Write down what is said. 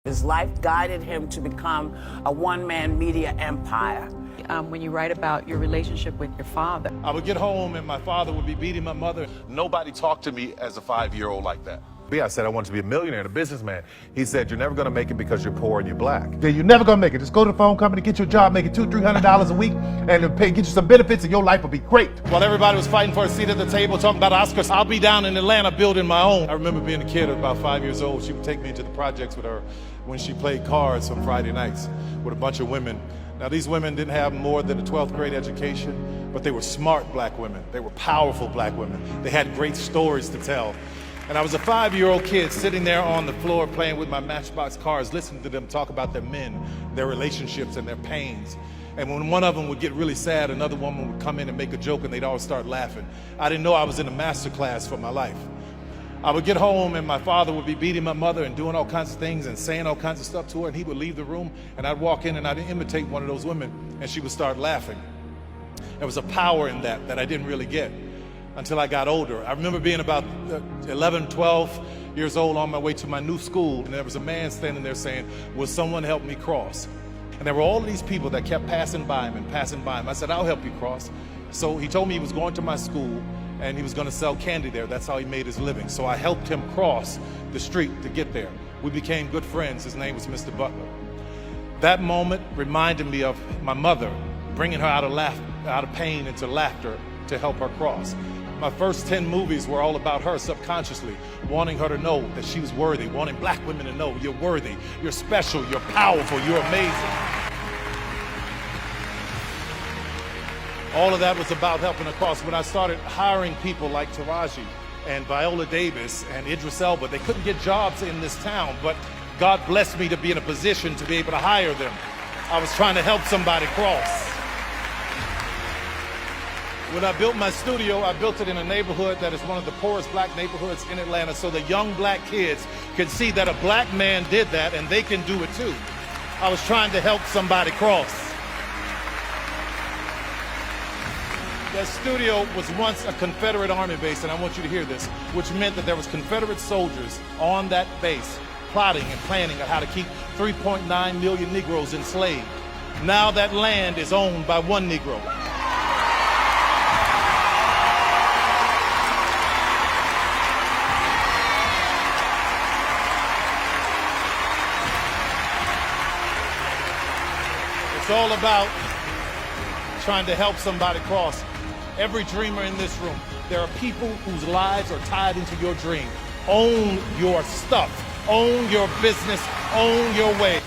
His life guided him to become a one-man media empire. When you write about your relationship with your father. I would get home and my father would be beating my mother. Nobody talked to me as a 5-year-old like that. I said I wanted to be a millionaire and a businessman. He said, you're never going to make it because you're poor and you're black. Yeah, you're never going to make it. Just go to the phone company, get your job, make it $200-300 a week, and get you some benefits, and your life will be great. While everybody was fighting for a seat at the table, talking about Oscars, I'll be down in Atlanta building my own. I remember being a kid at about 5 years old. She would take me into the projects with her when she played cards on Friday nights with a bunch of women. Now, these women didn't have more than a 12th grade education, but they were smart black women. They were powerful black women. They had great stories to tell. And I was a 5-year-old kid sitting there on the floor playing with my Matchbox cars, listening to them talk about their men, their relationships, and their pains. And when one of them would get really sad, another woman would come in and make a joke, and they'd all start laughing. I didn't know I was in a master class for my life. I would get home, and my father would be beating my mother and doing all kinds of things and saying all kinds of stuff to her, and he would leave the room, and I'd walk in, and I'd imitate one of those women, and she would start laughing. There was a power in that I didn't really get until I got older. I remember being about 11, 12 years old on my way to my new school, and there was a man standing there saying, will someone help me cross? And there were all of these people that kept passing by him and passing by him. I said, I'll help you cross. So he told me he was going to my school and he was going to sell candy there. That's how he made his living. So I helped him cross the street to get there. We became good friends. His name was Mr. Butler. That moment reminded me of my mother, bringing her out of pain into laughter to help her cross. My first 10 movies were all about her subconsciously, wanting her to know that she was worthy, wanting black women to know you're worthy, you're special, you're powerful, you're amazing. All of that was about helping her cross. When I started hiring people like Taraji and Viola Davis and Idris Elba, they couldn't get jobs in this town, but God blessed me to be in a position to be able to hire them. I was trying to help somebody cross. When I built my studio, I built it in a neighborhood that is one of the poorest black neighborhoods in Atlanta, so the young black kids could see that a black man did that and they can do it too. I was trying to help somebody cross. That studio was once a Confederate Army base, and I want you to hear this, which meant that there was Confederate soldiers on that base plotting and planning on how to keep 3.9 million Negroes enslaved. Now that land is owned by one Negro. It's all about trying to help somebody cross. Every dreamer in this room, there are people whose lives are tied into your dream. Own your stuff, own your business, own your way.